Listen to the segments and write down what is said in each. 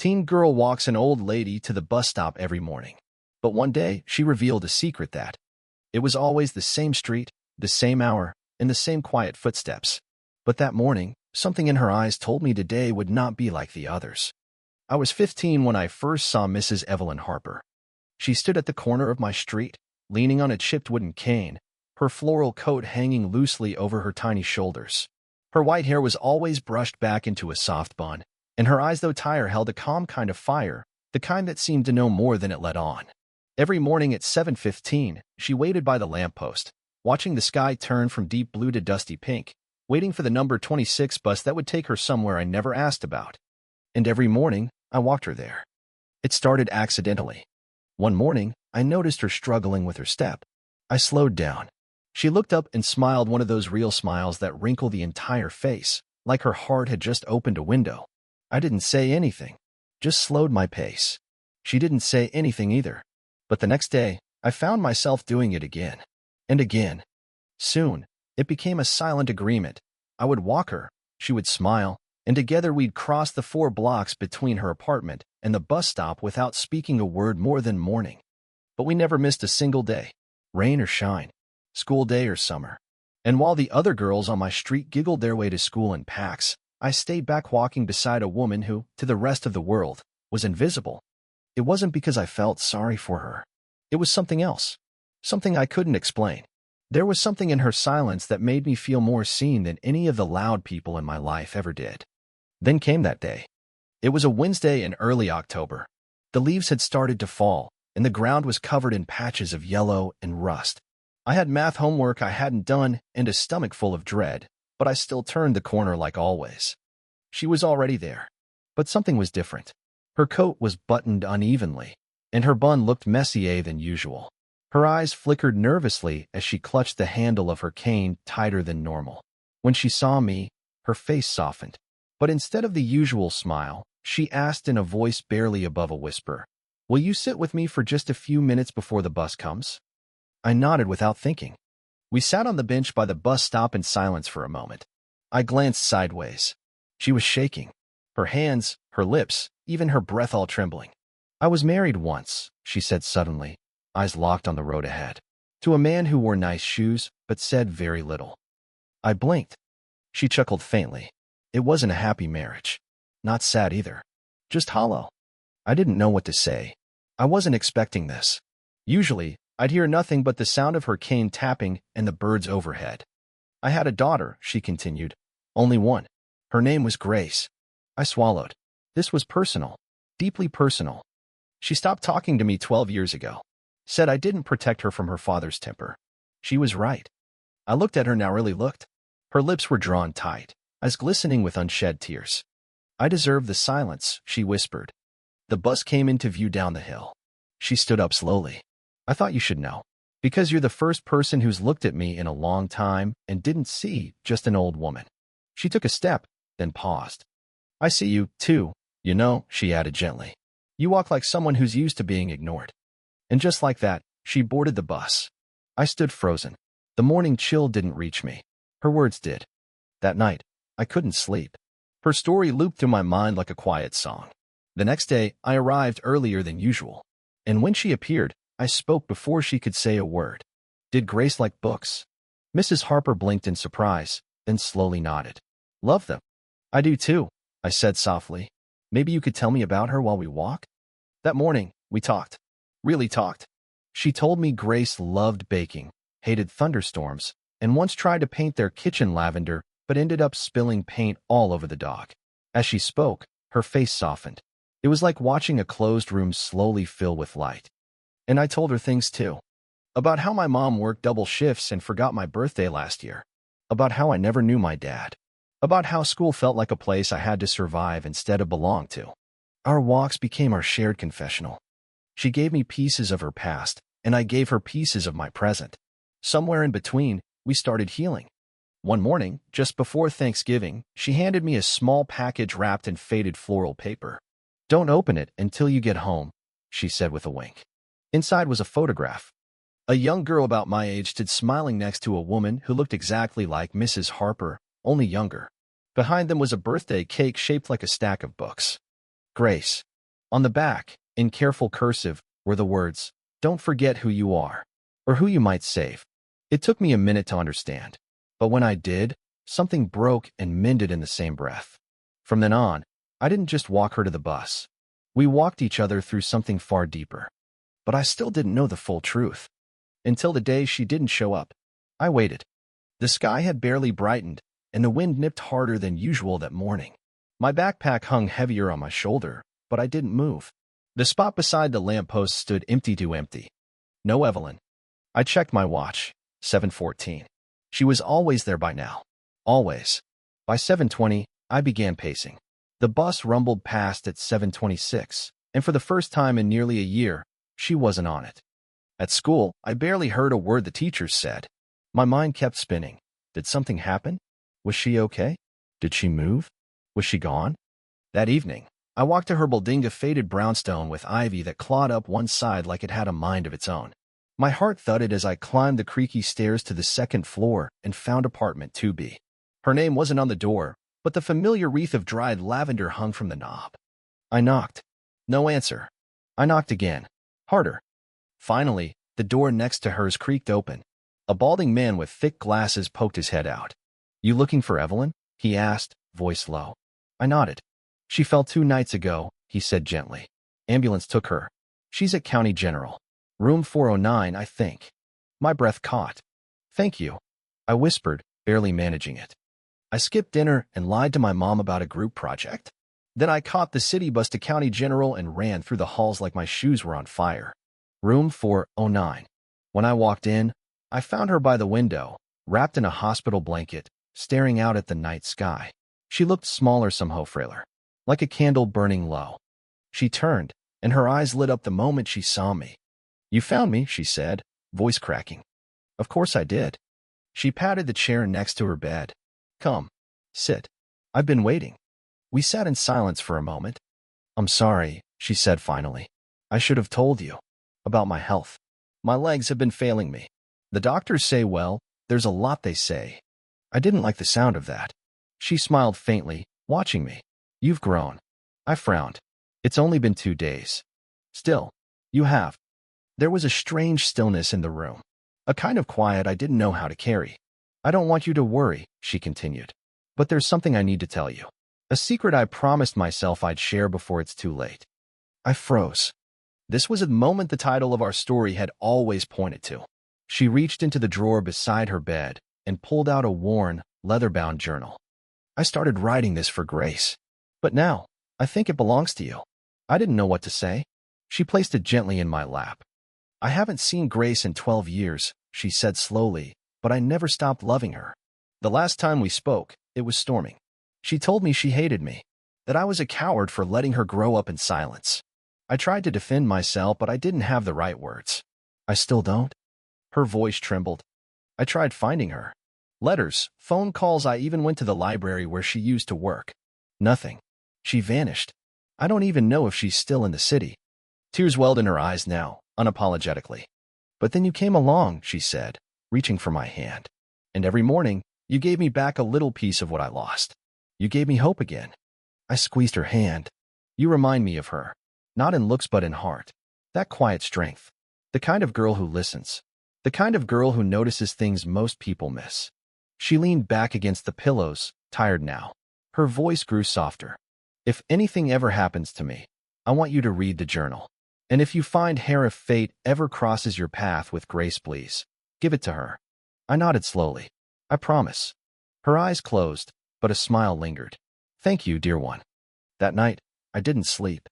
Teen girl walks an old lady to the bus stop every morning. But one day, she revealed a secret that it was always the same street, the same hour, and the same quiet footsteps. But that morning, something in her eyes told me today would not be like the others. I was 15 when I first saw Mrs. Evelyn Harper. She stood at the corner of my street, leaning on a chipped wooden cane, her floral coat hanging loosely over her tiny shoulders. Her white hair was always brushed back into a soft bun, and her eyes, though tired, held a calm kind of fire, the kind that seemed to know more than it let on. Every morning at 7:15, she waited by the lamppost, watching the sky turn from deep blue to dusty pink, waiting for the number 26 bus that would take her somewhere I never asked about. And every morning, I walked her there. It started accidentally. One morning, I noticed her struggling with her step. I slowed down. She looked up and smiled, one of those real smiles that wrinkle the entire face, like her heart had just opened a window. I didn't say anything, just slowed my pace. She didn't say anything either. But the next day, I found myself doing it again and again. Soon, it became a silent agreement. I would walk her, she would smile, and together we'd cross the 4 blocks between her apartment and the bus stop without speaking a word more than morning. But we never missed a single day, rain or shine, school day or summer. And while the other girls on my street giggled their way to school in packs, I stayed back walking beside a woman who, to the rest of the world, was invisible. It wasn't because I felt sorry for her. It was something else, something I couldn't explain. There was something in her silence that made me feel more seen than any of the loud people in my life ever did. Then came that day. It was a Wednesday in early October. The leaves had started to fall, and the ground was covered in patches of yellow and rust. I had math homework I hadn't done and a stomach full of dread, but I still turned the corner like always. She was already there. But something was different. Her coat was buttoned unevenly, and her bun looked messier than usual. Her eyes flickered nervously as she clutched the handle of her cane tighter than normal. When she saw me, her face softened. But instead of the usual smile, she asked in a voice barely above a whisper, "Will you sit with me for just a few minutes before the bus comes?" I nodded without thinking. We sat on the bench by the bus stop in silence for a moment. I glanced sideways. She was shaking. Her hands, her lips, even her breath all trembling. "I was married once," she said suddenly, eyes locked on the road ahead, "to a man who wore nice shoes but said very little." I blinked. She chuckled faintly. It wasn't a happy marriage. Not sad either. Just hollow. I didn't know what to say. I wasn't expecting this. Usually, I'd hear nothing but the sound of her cane tapping and the birds overhead. "I had a daughter," she continued. "Only one. Her name was Grace." I swallowed. This was personal. Deeply personal. She stopped talking to me 12 years ago. Said I didn't protect her from her father's temper. She was right. I looked at her now, really looked. Her lips were drawn tight, eyes glistening with unshed tears. "I deserve the silence," she whispered. The bus came into view down the hill. She stood up slowly. "I thought you should know. Because you're the first person who's looked at me in a long time and didn't see just an old woman." She took a step, then paused. "I see you, too, you know," she added gently. "You walk like someone who's used to being ignored." And just like that, she boarded the bus. I stood frozen. The morning chill didn't reach me. Her words did. That night, I couldn't sleep. Her story looped through my mind like a quiet song. The next day, I arrived earlier than usual. And when she appeared, I spoke before she could say a word. "Did Grace like books?" Mrs. Harper blinked in surprise, then slowly nodded. "Love them." "I do too," I said softly. "Maybe you could tell me about her while we walk?" That morning, we talked. Really talked. She told me Grace loved baking, hated thunderstorms, and once tried to paint their kitchen lavender, but ended up spilling paint all over the dog. As she spoke, her face softened. It was like watching a closed room slowly fill with light. And I told her things too. About how my mom worked double shifts and forgot my birthday last year. About how I never knew my dad. About how school felt like a place I had to survive instead of belong to. Our walks became our shared confessional. She gave me pieces of her past, and I gave her pieces of my present. Somewhere in between, we started healing. One morning, just before Thanksgiving, she handed me a small package wrapped in faded floral paper. "Don't open it until you get home," she said with a wink. Inside was a photograph. A young girl about my age stood smiling next to a woman who looked exactly like Mrs. Harper, only younger. Behind them was a birthday cake shaped like a stack of books. "Grace," On the back, in careful cursive, were the words, "Don't forget who you are," or who you might save. It took me a minute to understand, but when I did, something broke and mended in the same breath. From then on, I didn't just walk her to the bus. We walked each other through something far deeper. But I still didn't know the full truth. Until the day she didn't show up. I waited. The sky had barely brightened, and the wind nipped harder than usual that morning. My backpack hung heavier on my shoulder, but I didn't move. The spot beside the lamppost stood empty to empty. No Evelyn. I checked my watch. 7:14. She was always there by now. Always. By 7:20, I began pacing. The bus rumbled past at 7:26, and for the first time in nearly a year, she wasn't on it. At school, I barely heard a word the teachers said. My mind kept spinning. Did something happen? Was she okay? Did she move? Was she gone? That evening, I walked to her building, a faded brownstone with ivy that clawed up one side like it had a mind of its own. My heart thudded as I climbed the creaky stairs to the second floor and found apartment 2B. Her name wasn't on the door, but the familiar wreath of dried lavender hung from the knob. I knocked. No answer. I knocked again. Harder. Finally, the door next to hers creaked open. A balding man with thick glasses poked his head out. "You looking for Evelyn?" he asked, voice low. I nodded. "She fell 2 nights ago," he said gently. "Ambulance took her. She's at County General. Room 409, I think." My breath caught. "Thank you," I whispered, barely managing it. I skipped dinner and lied to my mom about a group project. Then I caught the city bus to County General and ran through the halls like my shoes were on fire. Room 409. When I walked in, I found her by the window, wrapped in a hospital blanket, staring out at the night sky. She looked smaller, somehow frailer, like a candle burning low. She turned, and her eyes lit up the moment she saw me. "You found me," she said, voice cracking. "Of course I did." She patted the chair next to her bed. "Come. Sit. I've been waiting." We sat in silence for a moment. "I'm sorry," she said finally. "I should have told you. About my health. My legs have been failing me. The doctors say, well, there's a lot they say." I didn't like the sound of that. She smiled faintly, watching me. "You've grown." I frowned. "It's only been 2 days." "Still, you have." There was a strange stillness in the room. A kind of quiet I didn't know how to carry. "I don't want you to worry," she continued. "But there's something I need to tell you. A secret I promised myself I'd share before it's too late." I froze. This was the moment the title of our story had always pointed to. She reached into the drawer beside her bed and pulled out a worn, leather-bound journal. "I started writing this for Grace. But now, I think it belongs to you." I didn't know what to say. She placed it gently in my lap. "I haven't seen Grace in 12 years, she said slowly, "but I never stopped loving her. The last time we spoke, it was storming. She told me she hated me, that I was a coward for letting her grow up in silence. I tried to defend myself, but I didn't have the right words." "I still don't?" Her voice trembled. "I tried finding her. Letters, phone calls, I even went to the library where she used to work. Nothing. She vanished. I don't even know if she's still in the city." Tears welled in her eyes now, unapologetically. "But then you came along," she said, reaching for my hand. "And every morning, you gave me back a little piece of what I lost. You gave me hope again." I squeezed her hand. "You remind me of her. Not in looks but in heart. That quiet strength. The kind of girl who listens. The kind of girl who notices things most people miss." She leaned back against the pillows, tired now. Her voice grew softer. "If anything ever happens to me, I want you to read the journal. And if you find hair, if fate ever crosses your path with Grace, please, give it to her." I nodded slowly. "I promise." Her eyes closed, but a smile lingered. "Thank you, dear one." That night, I didn't sleep.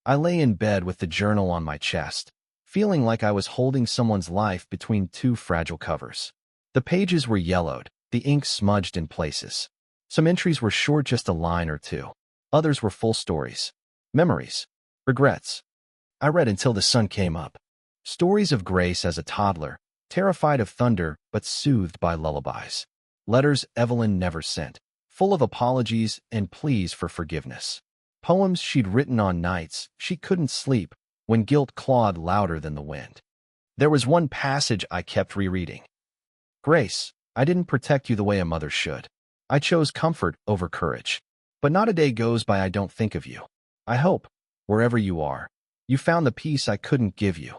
I lay in bed with the journal on my chest, feeling like I was holding someone's life between 2 fragile covers. The pages were yellowed, the ink smudged in places. Some entries were short, just a line or two. Others were full stories. Memories. Regrets. I read until the sun came up. Stories of Grace as a toddler, terrified of thunder but soothed by lullabies. Letters Evelyn never sent, full of apologies and pleas for forgiveness. Poems she'd written on nights she couldn't sleep, when guilt clawed louder than the wind. There was one passage I kept rereading. "Grace, I didn't protect you the way a mother should. I chose comfort over courage. But not a day goes by I don't think of you. I hope, Wherever you are, you found the peace I couldn't give you.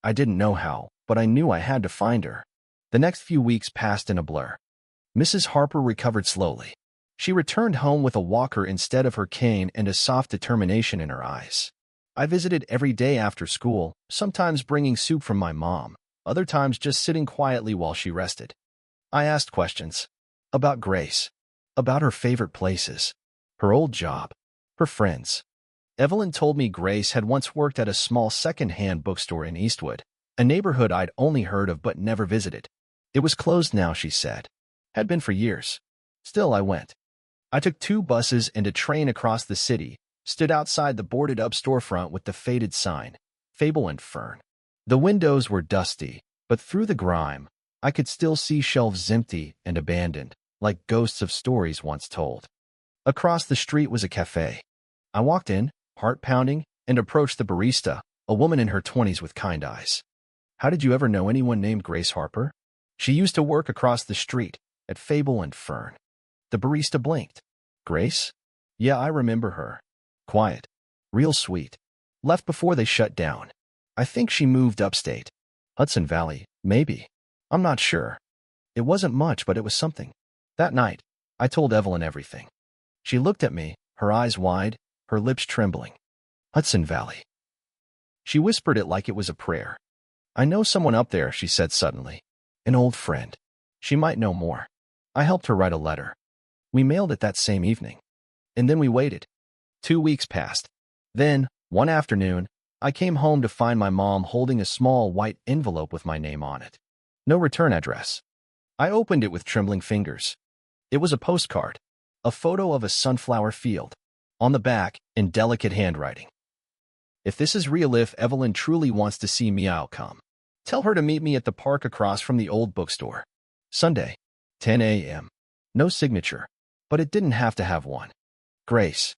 I didn't know how, but I knew I had to find her. The next few weeks passed in a blur. Mrs. Harper recovered slowly. She returned home with a walker instead of her cane and a soft determination in her eyes. I visited every day after school, sometimes bringing soup from my mom, other times just sitting quietly while she rested. I asked questions about Grace, about her favorite places, her old job, her friends. Evelyn told me Grace had once worked at a small second-hand bookstore in Eastwood, a neighborhood I'd only heard of but never visited. It was closed now, she said. Had been for years. Still, I went. I took 2 buses and a train across the city, stood outside the boarded-up storefront with the faded sign, Fable and Fern. The windows were dusty, but through the grime, I could still see shelves empty and abandoned, like ghosts of stories once told. Across the street was a cafe. I walked in, heart pounding, and approached the barista, a woman in her 20s with kind eyes. How did you ever know anyone named Grace Harper? She used to work across the street, at Fable and Fern. The barista blinked. Grace? Yeah, I remember her. Quiet. Real sweet. Left before they shut down. I think she moved upstate. Hudson Valley, maybe. I'm not sure. It wasn't much, but it was something. That night, I told Evelyn everything. She looked at me, her eyes wide, her lips trembling. Hudson Valley. She whispered it like it was a prayer. I know someone up there, she said suddenly. An old friend. She might know more. I helped her write a letter. We mailed it that same evening. And then we waited. 2 weeks passed. Then, one afternoon, I came home to find my mom holding a small white envelope with my name on it. No return address. I opened it with trembling fingers. It was a postcard. A photo of a sunflower field. On the back, in delicate handwriting. If this is real, if Evelyn truly wants to see me, I'll come. Tell her to meet me at the park across from the old bookstore. Sunday, 10 a.m. No signature, but it didn't have to have one. Grace.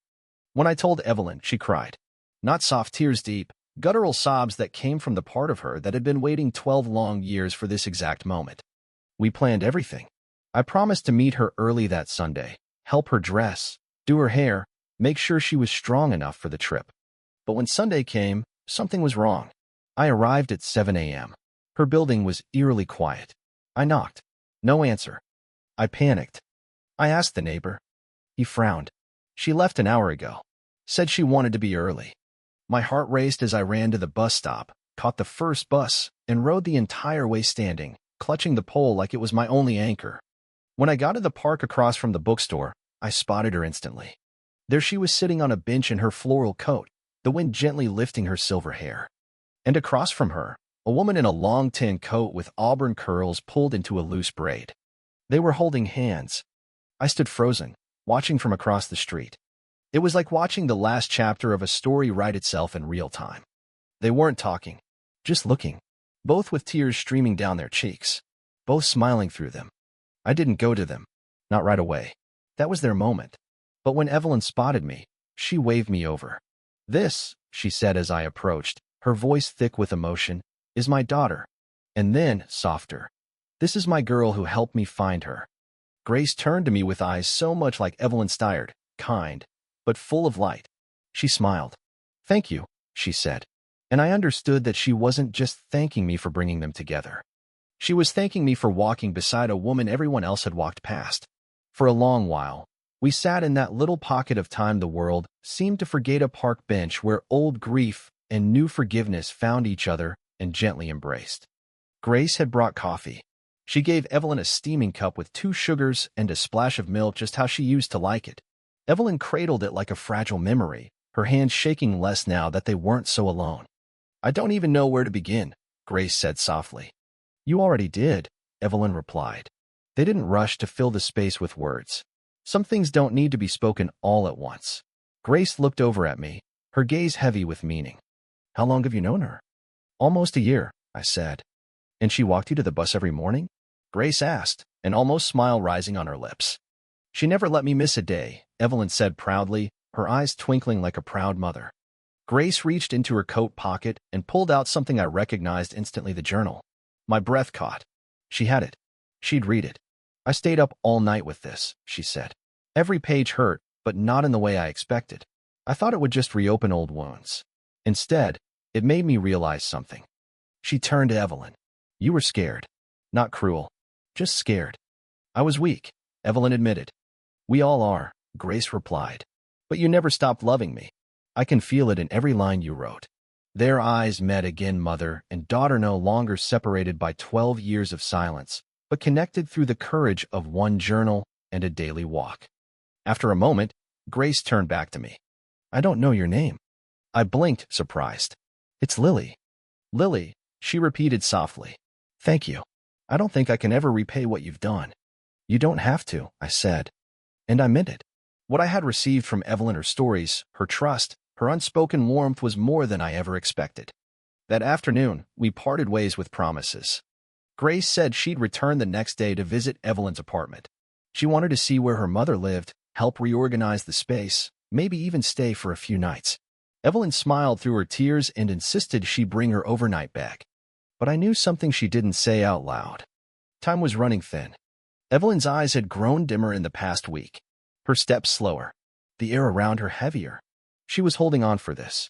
When I told Evelyn, she cried. Not soft tears deep, guttural sobs that came from the part of her that had been waiting 12 long years for this exact moment. We planned everything. I promised to meet her early that Sunday, help her dress, do her hair, make sure she was strong enough for the trip. But when Sunday came, something was wrong. I arrived at 7 a.m. Her building was eerily quiet. I knocked. No answer. I panicked. I asked the neighbor. He frowned. She left an hour ago. Said she wanted to be early. My heart raced as I ran to the bus stop, caught the first bus, and rode the entire way standing, clutching the pole like it was my only anchor. When I got to the park across from the bookstore, I spotted her instantly. There she was sitting on a bench in her floral coat, the wind gently lifting her silver hair. And across from her, a woman in a long tan coat with auburn curls pulled into a loose braid. They were holding hands. I stood frozen, watching from across the street. It was like watching the last chapter of a story write itself in real time. They weren't talking, just looking, both with tears streaming down their cheeks, both smiling through them. I didn't go to them, not right away. That was their moment. But when Evelyn spotted me, she waved me over. This, she said as I approached, her voice thick with emotion, is my daughter. And then, softer. This is my girl who helped me find her. Grace turned to me with eyes so much like Evelyn's tired, kind, but full of light. She smiled. Thank you, she said. And I understood that she wasn't just thanking me for bringing them together. She was thanking me for walking beside a woman everyone else had walked past. For a long while, we sat in that little pocket of time the world seemed to forget, a park bench where old grief and new forgiveness found each other and gently embraced. Grace had brought coffee. She gave Evelyn a steaming cup with 2 sugars and a splash of milk, just how she used to like it. Evelyn cradled it like a fragile memory, her hands shaking less now that they weren't so alone. I don't even know where to begin, Grace said softly. You already did, Evelyn replied. They didn't rush to fill the space with words. Some things don't need to be spoken all at once. Grace looked over at me, her gaze heavy with meaning. How long have you known her? Almost a year, I said. And she walked you to the bus every morning? Grace asked, an almost smile rising on her lips. She never let me miss a day, Evelyn said proudly, her eyes twinkling like a proud mother. Grace reached into her coat pocket and pulled out something I recognized instantly, the journal. My breath caught. She had it. She'd read it. I stayed up all night with this, she said. Every page hurt, but not in the way I expected. I thought it would just reopen old wounds. Instead, it made me realize something. She turned to Evelyn. You were scared. Not cruel. Just scared. I was weak, Evelyn admitted. We all are, Grace replied. But you never stopped loving me. I can feel it in every line you wrote. Their eyes met again, mother and daughter no longer separated by 12 years of silence, but connected through the courage of one journal and a daily walk. After a moment, Grace turned back to me. I don't know your name. I blinked, surprised. It's Lily. Lily, she repeated softly. Thank you. I don't think I can ever repay what you've done. You don't have to, I said. And I meant it. What I had received from Evelyn, her stories, her trust, her unspoken warmth was more than I ever expected. That afternoon, we parted ways with promises. Grace said she'd return the next day to visit Evelyn's apartment. She wanted to see where her mother lived, help reorganize the space, maybe even stay for a few nights. Evelyn smiled through her tears and insisted she bring her overnight bag. But I knew something she didn't say out loud. Time was running thin. Evelyn's eyes had grown dimmer in the past week. Her steps slower. The air around her heavier. She was holding on for this.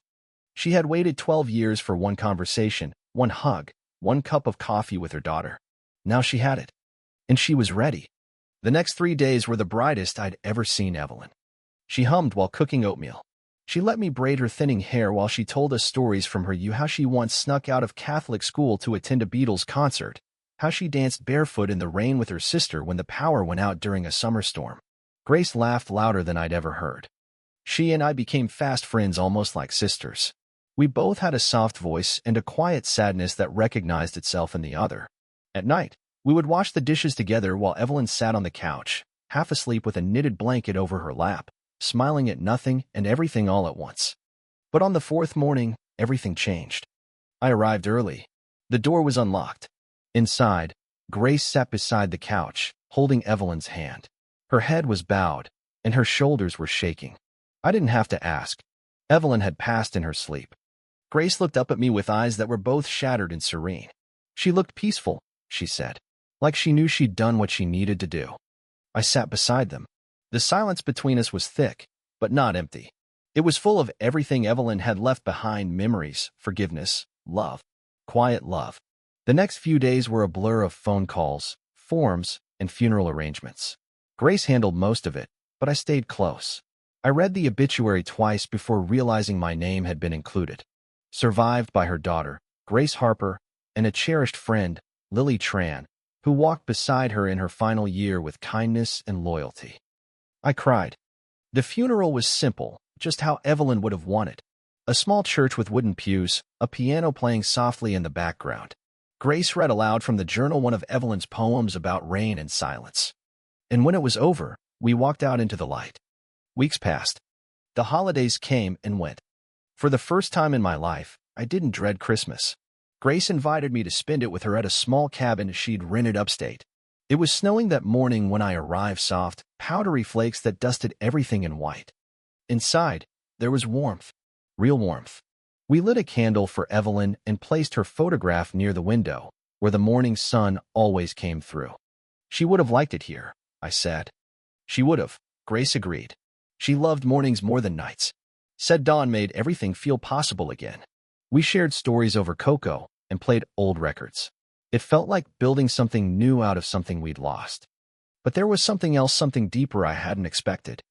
She had waited 12 years for one conversation, one hug, one cup of coffee with her daughter. Now she had it. And she was ready. The next 3 days were the brightest I'd ever seen Evelyn. She hummed while cooking oatmeal. She let me braid her thinning hair while she told us stories from her youth, how she once snuck out of Catholic school to attend a Beatles concert, how she danced barefoot in the rain with her sister when the power went out during a summer storm. Grace laughed louder than I'd ever heard. She and I became fast friends, almost like sisters. We both had a soft voice and a quiet sadness that recognized itself in the other. At night, we would wash the dishes together while Evelyn sat on the couch, half asleep with a knitted blanket over her lap, smiling at nothing and everything all at once. But on the fourth morning, everything changed. I arrived early. The door was unlocked. Inside, Grace sat beside the couch, holding Evelyn's hand. Her head was bowed, and her shoulders were shaking. I didn't have to ask. Evelyn had passed in her sleep. Grace looked up at me with eyes that were both shattered and serene. She looked peaceful, she said, like she knew she'd done what she needed to do. I sat beside them. The silence between us was thick, but not empty. It was full of everything Evelyn had left behind: memories, forgiveness, love, quiet love. The next few days were a blur of phone calls, forms, and funeral arrangements. Grace handled most of it, but I stayed close. I read the obituary twice before realizing my name had been included. Survived by her daughter, Grace Harper, and a cherished friend, Lily Tran, who walked beside her in her final year with kindness and loyalty. I cried. The funeral was simple, just how Evelyn would have wanted. A small church with wooden pews, a piano playing softly in the background. Grace read aloud from the journal one of Evelyn's poems about rain and silence. And when it was over, we walked out into the light. Weeks passed. The holidays came and went. For the first time in my life, I didn't dread Christmas. Grace invited me to spend it with her at a small cabin she'd rented upstate. It was snowing that morning when I arrived, soft, powdery flakes that dusted everything in white. Inside, there was warmth. Real warmth. We lit a candle for Evelyn and placed her photograph near the window, where the morning sun always came through. She would have liked it here, I said. She would have, Grace agreed. She loved mornings more than nights. Said dawn made everything feel possible again. We shared stories over cocoa and played old records. It felt like building something new out of something we'd lost. But there was something else, something deeper I hadn't expected.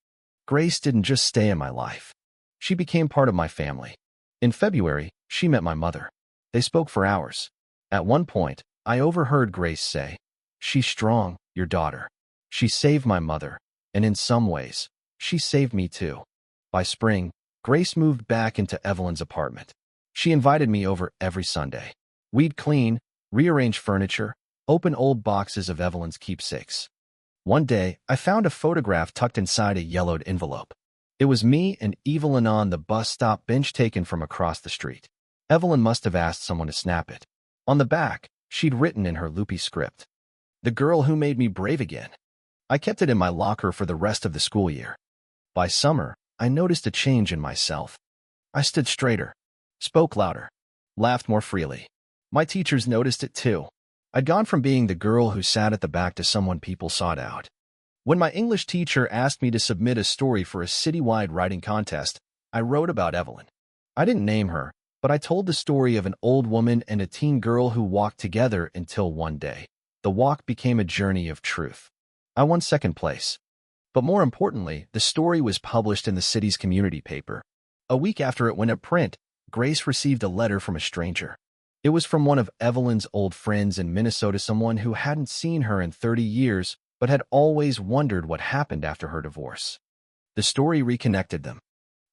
Grace didn't just stay in my life. She became part of my family. In February, she met my mother. They spoke for hours. At one point, I overheard Grace say, "She's strong, your daughter. She saved my mother, and in some ways, she saved me too." By spring, Grace moved back into Evelyn's apartment. She invited me over every Sunday. We'd clean, rearrange furniture, open old boxes of Evelyn's keepsakes. One day, I found a photograph tucked inside a yellowed envelope. It was me and Evelyn on the bus stop bench, taken from across the street. Evelyn must have asked someone to snap it. On the back, she'd written in her loopy script, "The girl who made me brave again." I kept it in my locker for the rest of the school year. By summer, I noticed a change in myself. I stood straighter, spoke louder, laughed more freely. My teachers noticed it too. I'd gone from being the girl who sat at the back to someone people sought out. When my English teacher asked me to submit a story for a citywide writing contest, I wrote about Evelyn. I didn't name her, but I told the story of an old woman and a teen girl who walked together until one day. The walk became a journey of truth. I won second place. But more importantly, the story was published in the city's community paper. A week after it went to print, Grace received a letter from a stranger. It was from one of Evelyn's old friends in Minnesota, someone who hadn't seen her in 30 years, but had always wondered what happened after her divorce. The story reconnected them.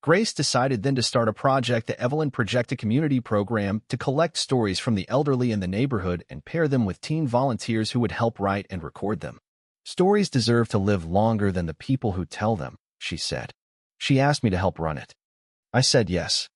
Grace decided then to start a project, the Evelyn Project, a community program to collect stories from the elderly in the neighborhood and pair them with teen volunteers who would help write and record them. Stories deserve to live longer than the people who tell them, she said. She asked me to help run it. I said yes.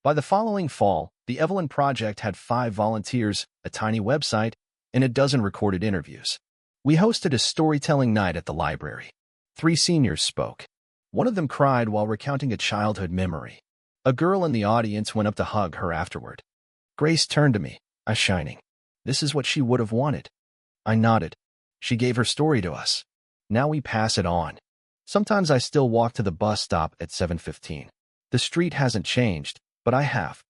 By the following fall, the Evelyn Project had 5 volunteers, a tiny website, and a dozen recorded interviews. We hosted a storytelling night at the library. 3 seniors spoke. One of them cried while recounting a childhood memory. A girl in the audience went up to hug her afterward. Grace turned to me, eyes shining. This is what she would have wanted. I nodded. She gave her story to us. Now we pass it on. Sometimes I still walk to the bus stop at 7:15. The street hasn't changed, but I have.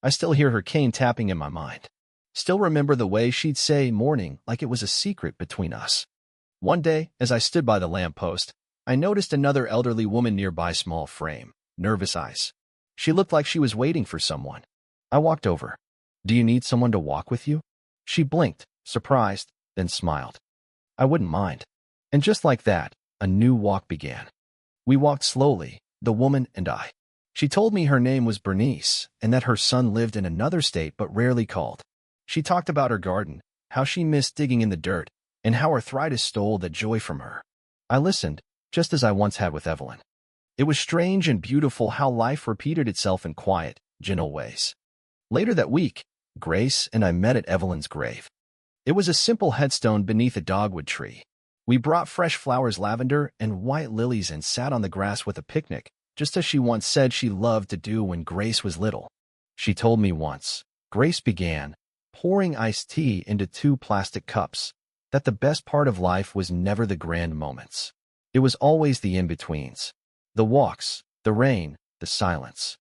I still hear her cane tapping in my mind. Still remember the way she'd say morning like it was a secret between us. One day, as I stood by the lamppost, I noticed another elderly woman nearby, small frame, nervous eyes. She looked like she was waiting for someone. I walked over. Do you need someone to walk with you? She blinked, surprised, then smiled. I wouldn't mind. And just like that, a new walk began. We walked slowly, the woman and I. She told me her name was Bernice and that her son lived in another state but rarely called. She talked about her garden, how she missed digging in the dirt, and how arthritis stole the joy from her. I listened, just as I once had with Evelyn. It was strange and beautiful how life repeated itself in quiet, gentle ways. Later that week, Grace and I met at Evelyn's grave. It was a simple headstone beneath a dogwood tree. We brought fresh flowers, lavender and white lilies, and sat on the grass with a picnic, just as she once said she loved to do when Grace was little. She told me once, Grace began, pouring iced tea into 2 plastic cups, that the best part of life was never the grand moments. It was always the in-betweens. The walks, the rain, the silence.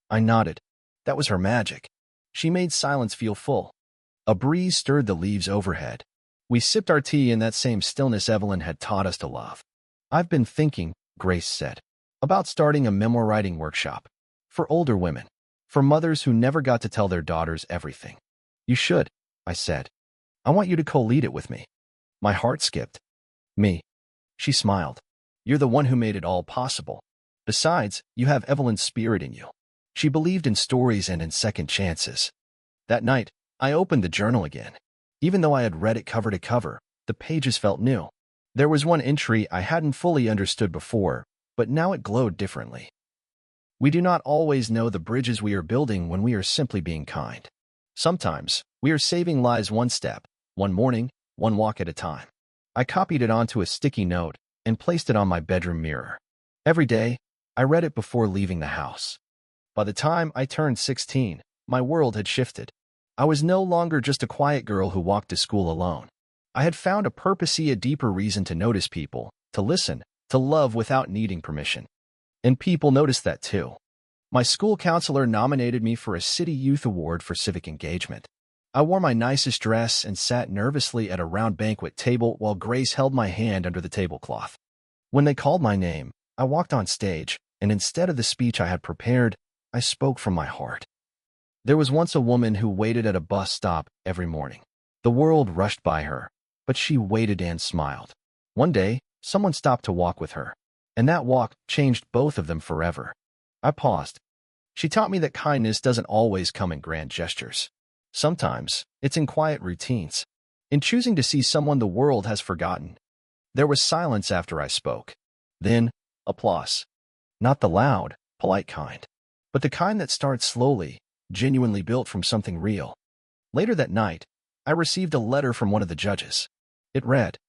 I nodded. That was her magic. She made silence feel full. A breeze stirred the leaves overhead. We sipped our tea in that same stillness Evelyn had taught us to love. I've been thinking, Grace said, about starting a memoir writing workshop. For older women. For mothers who never got to tell their daughters everything. You should, I said. I want you to co-lead it with me. My heart skipped. Me. She smiled. You're the one who made it all possible. Besides, you have Evelyn's spirit in you. She believed in stories and in second chances. That night, I opened the journal again. Even though I had read it cover to cover, the pages felt new. There was one entry I hadn't fully understood before, but now it glowed differently. We do not always know the bridges we are building when we are simply being kind. Sometimes, we are saving lives one step, one morning, one walk at a time. I copied it onto a sticky note and placed it on my bedroom mirror. Every day, I read it before leaving the house. By the time I turned 16, my world had shifted. I was no longer just a quiet girl who walked to school alone. I had found a purpose, a deeper reason to notice people, to listen, to love without needing permission. And people noticed that too. My school counselor nominated me for a City Youth Award for civic engagement. I wore my nicest dress and sat nervously at a round banquet table while Grace held my hand under the tablecloth. When they called my name, I walked on stage, and instead of the speech I had prepared, I spoke from my heart. There was once a woman who waited at a bus stop every morning. The world rushed by her, but she waited and smiled. One day, someone stopped to walk with her, and that walk changed both of them forever. I paused. She taught me that kindness doesn't always come in grand gestures. Sometimes, it's in quiet routines, in choosing to see someone the world has forgotten. There was silence after I spoke. Then, applause. Not the loud, polite kind, but the kind that starts slowly, genuinely built from something real. Later that night, I received a letter from one of the judges. It read,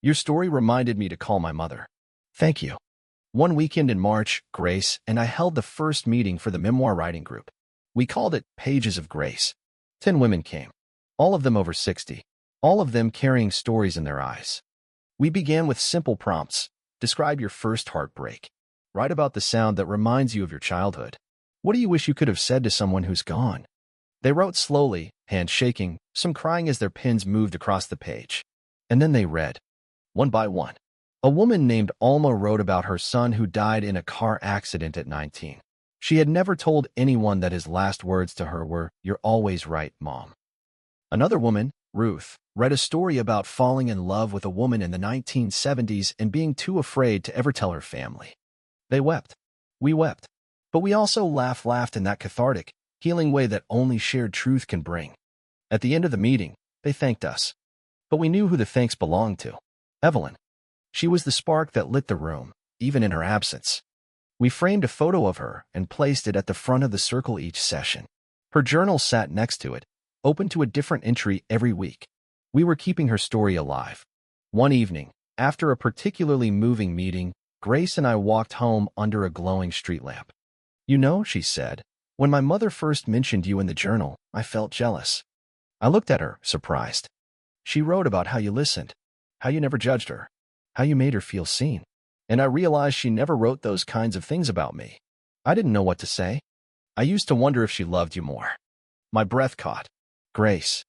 "Your story reminded me to call my mother. Thank you." One weekend in March, Grace and I held the first meeting for the memoir writing group. We called it Pages of Grace. 10 women came, all of them over 60, all of them carrying stories in their eyes. We began with simple prompts. Describe your first heartbreak. Write about the sound that reminds you of your childhood. What do you wish you could have said to someone who's gone? They wrote slowly, hands shaking, some crying as their pens moved across the page. And then they read, one by one. A woman named Alma wrote about her son who died in a car accident at 19. She had never told anyone that his last words to her were, "You're always right, Mom." Another woman, Ruth, read a story about falling in love with a woman in the 1970s and being too afraid to ever tell her family. They wept. We wept. But we also laughed in that cathartic, healing way that only shared truth can bring. At the end of the meeting, they thanked us. But we knew who the thanks belonged to. Evelyn. She was the spark that lit the room, even in her absence. We framed a photo of her and placed it at the front of the circle each session. Her journal sat next to it, open to a different entry every week. We were keeping her story alive. One evening, after a particularly moving meeting, Grace and I walked home under a glowing street lamp. "You know," she said, "when my mother first mentioned you in the journal, I felt jealous." I looked at her, surprised. She wrote about how you listened, how you never judged her, how you made her feel seen. And I realized she never wrote those kinds of things about me. I didn't know what to say. I used to wonder if she loved you more. My breath caught. Grace.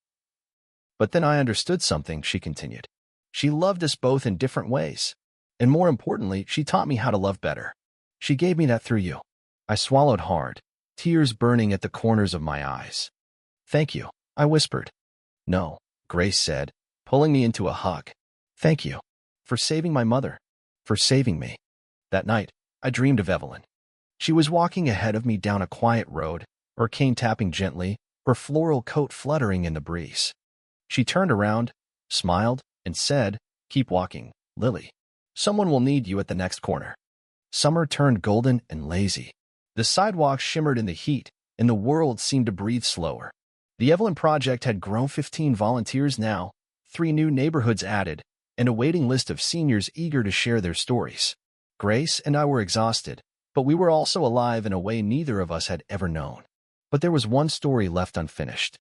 But then I understood something, she continued. She loved us both in different ways. And more importantly, she taught me how to love better. She gave me that through you. I swallowed hard, tears burning at the corners of my eyes. "Thank you," I whispered. "No," Grace said, pulling me into a hug. "Thank you. For saving my mother. For saving me." That night, I dreamed of Evelyn. She was walking ahead of me down a quiet road, her cane tapping gently, her floral coat fluttering in the breeze. She turned around, smiled, and said, "Keep walking, Lily. Someone will need you at the next corner." Summer turned golden and lazy. The sidewalk shimmered in the heat, and the world seemed to breathe slower. The Evelyn Project had grown 15 volunteers now, 3 new neighborhoods added, and a waiting list of seniors eager to share their stories. Grace and I were exhausted, but we were also alive in a way neither of us had ever known. But there was one story left unfinished.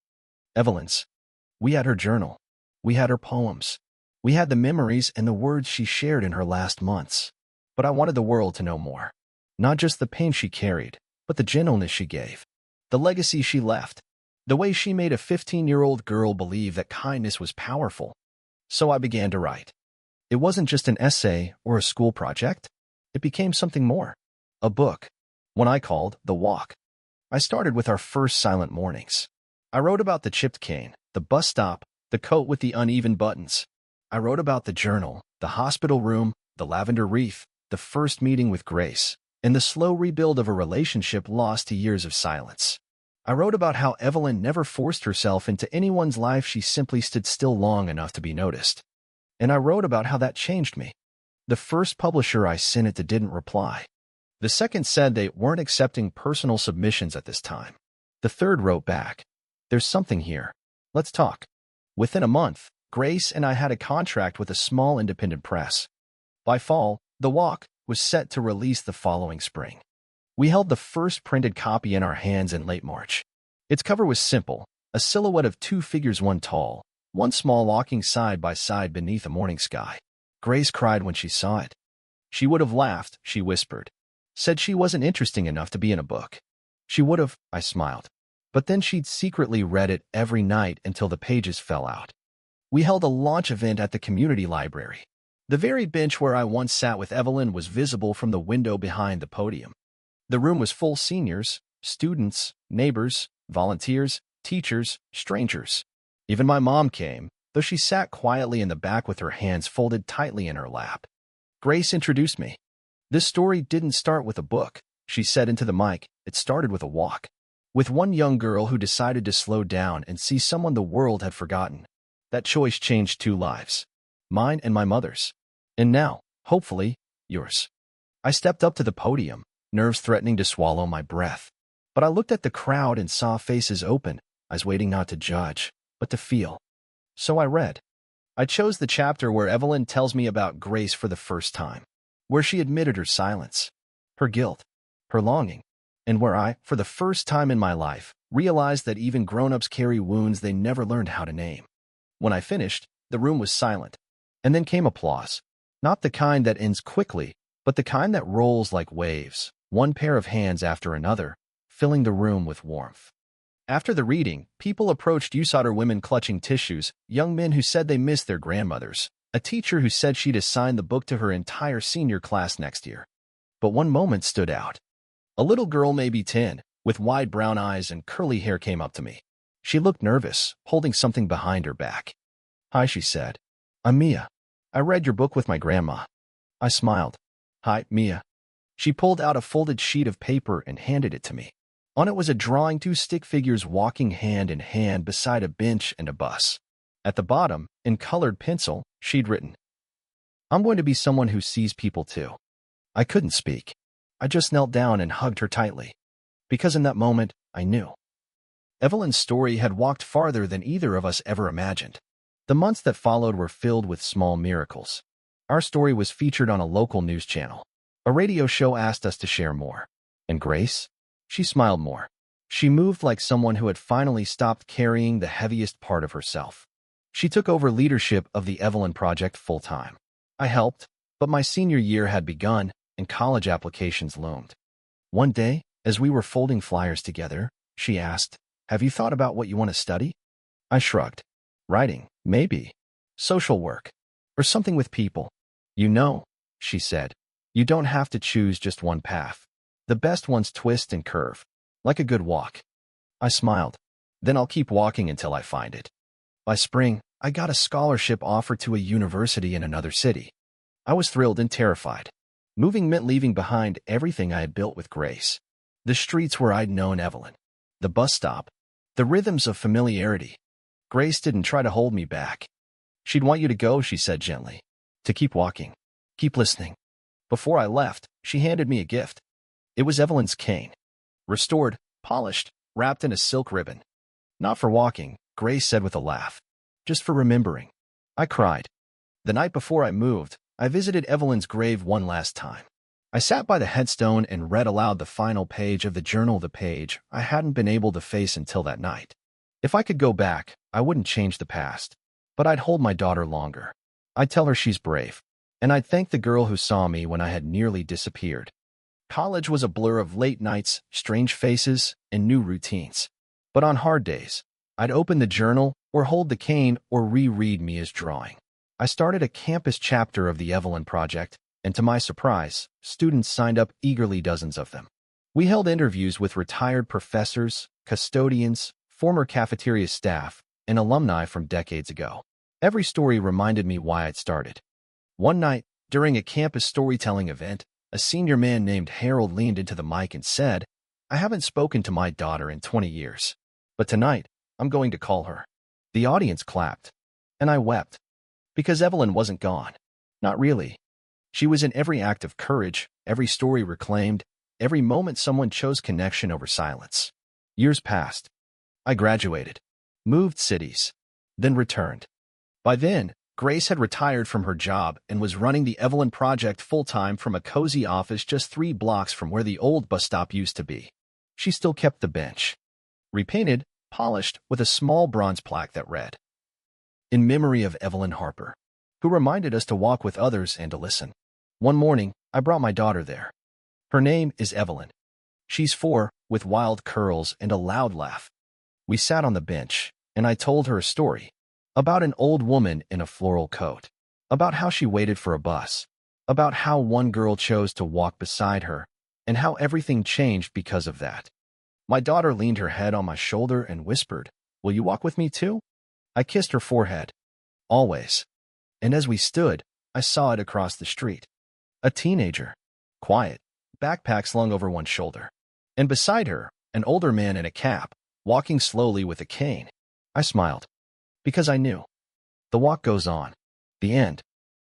Evelyn's. We had her journal. We had her poems. We had the memories and the words she shared in her last months. But I wanted the world to know more. Not just the pain she carried, but the gentleness she gave. The legacy she left. The way she made a 15-year-old girl believe that kindness was powerful. So I began to write. It wasn't just an essay or a school project. It became something more. A book. One I called The Walk. I started with our first silent mornings. I wrote about the chipped cane, the bus stop, the coat with the uneven buttons. I wrote about the journal, the hospital room, the lavender wreath, the first meeting with Grace, and the slow rebuild of a relationship lost to years of silence. I wrote about how Evelyn never forced herself into anyone's life, she simply stood still long enough to be noticed. And I wrote about how that changed me. The first publisher I sent it to didn't reply. The second said they weren't accepting personal submissions at this time. The third wrote back, "There's something here. Let's talk." Within a month, Grace and I had a contract with a small independent press. By fall, The Walk was set to release the following spring. We held the first printed copy in our hands in late March. Its cover was simple, a silhouette of 2 figures, one tall, one small, walking side by side beneath a morning sky. Grace cried when she saw it. She would have laughed, she whispered. Said she wasn't interesting enough to be in a book. She would have, I smiled. But then she'd secretly read it every night until the pages fell out. We held a launch event at the community library. The very bench where I once sat with Evelyn was visible from the window behind the podium. The room was full: seniors, students, neighbors, volunteers, teachers, strangers. Even my mom came, though she sat quietly in the back with her hands folded tightly in her lap. Grace introduced me. "This story didn't start with a book," she said into the mic. "It started with a walk. With one young girl who decided to slow down and see someone the world had forgotten. That choice changed 2 lives. Mine and my mother's. And now, hopefully, yours." I stepped up to the podium, nerves threatening to swallow my breath. But I looked at the crowd and saw faces open, eyes waiting not to judge, but to feel. So I read. I chose the chapter where Evelyn tells me about Grace for the first time, where she admitted her silence, her guilt, her longing, and where I, for the first time in my life, realized that even grown-ups carry wounds they never learned how to name. When I finished, the room was silent, and then came applause, not the kind that ends quickly, but the kind that rolls like waves, one pair of hands after another, filling the room with warmth. After the reading, people approached Usader women clutching tissues, young men who said they missed their grandmothers, a teacher who said she'd assign the book to her entire senior class next year. But one moment stood out. A little girl, maybe 10, with wide brown eyes and curly hair came up to me. She looked nervous, holding something behind her back. "Hi," she said. "I'm Mia. I read your book with my grandma." I smiled. "Hi, Mia." She pulled out a folded sheet of paper and handed it to me. On it was a drawing, two stick figures walking hand in hand beside a bench and a bus. At the bottom, in colored pencil, she'd written, "I'm going to be someone who sees people too." I couldn't speak. I just knelt down and hugged her tightly. Because in that moment, I knew. Evelyn's story had walked farther than either of us ever imagined. The months that followed were filled with small miracles. Our story was featured on a local news channel. A radio show asked us to share more. And Grace? She smiled more. She moved like someone who had finally stopped carrying the heaviest part of herself. She took over leadership of the Evelyn Project full-time. I helped, but my senior year had begun, and college applications loomed. One day, as we were folding flyers together, she asked, "Have you thought about what you want to study?" I shrugged. "Writing, maybe. Social work. Or something with people." "You know," she said, "you don't have to choose just one path. The best ones twist and curve, like a good walk." I smiled. "Then I'll keep walking until I find it." By spring, I got a scholarship offer to a university in another city. I was thrilled and terrified. Moving meant leaving behind everything I had built with Grace. The streets where I'd known Evelyn. The bus stop. The rhythms of familiarity. Grace didn't try to hold me back. "She'd want you to go," she said gently. "To keep walking. Keep listening." Before I left, she handed me a gift. It was Evelyn's cane. Restored, polished, wrapped in a silk ribbon. "Not for walking," Grace said with a laugh. "Just for remembering." I cried. The night before I moved, I visited Evelyn's grave one last time. I sat by the headstone and read aloud the final page of the journal, the page I hadn't been able to face until that night. If I could go back, I wouldn't change the past. But I'd hold my daughter longer. I'd tell her she's brave. And I'd thank the girl who saw me when I had nearly disappeared. College was a blur of late nights, strange faces, and new routines. But on hard days, I'd open the journal, or hold the cane, or reread Mia's drawing. I started a campus chapter of the Evelyn Project, and to my surprise, students signed up eagerly, dozens of them. We held interviews with retired professors, custodians, former cafeteria staff, and alumni from decades ago. Every story reminded me why I'd started. One night, during a campus storytelling event, a senior man named Harold leaned into the mic and said, "I haven't spoken to my daughter in 20 years. But tonight, I'm going to call her." The audience clapped. And I wept. Because Evelyn wasn't gone. Not really. She was in every act of courage, every story reclaimed, every moment someone chose connection over silence. Years passed. I graduated. Moved cities. Then returned. By then, Grace had retired from her job and was running the Evelyn Project full-time from a cozy office just 3 blocks from where the old bus stop used to be. She still kept the bench. Repainted, polished, with a small bronze plaque that read, "In memory of Evelyn Harper," who reminded us to walk with others and to listen. One morning, I brought my daughter there. Her name is Evelyn. She's 4, with wild curls and a loud laugh. We sat on the bench, and I told her a story. About an old woman in a floral coat. About how she waited for a bus. About how one girl chose to walk beside her, and how everything changed because of that. My daughter leaned her head on my shoulder and whispered, "Will you walk with me too?" I kissed her forehead. "Always." And as we stood, I saw it across the street. A teenager. Quiet. Backpack slung over one shoulder. And beside her, an older man in a cap, walking slowly with a cane. I smiled. Because I knew. The walk goes on. The end.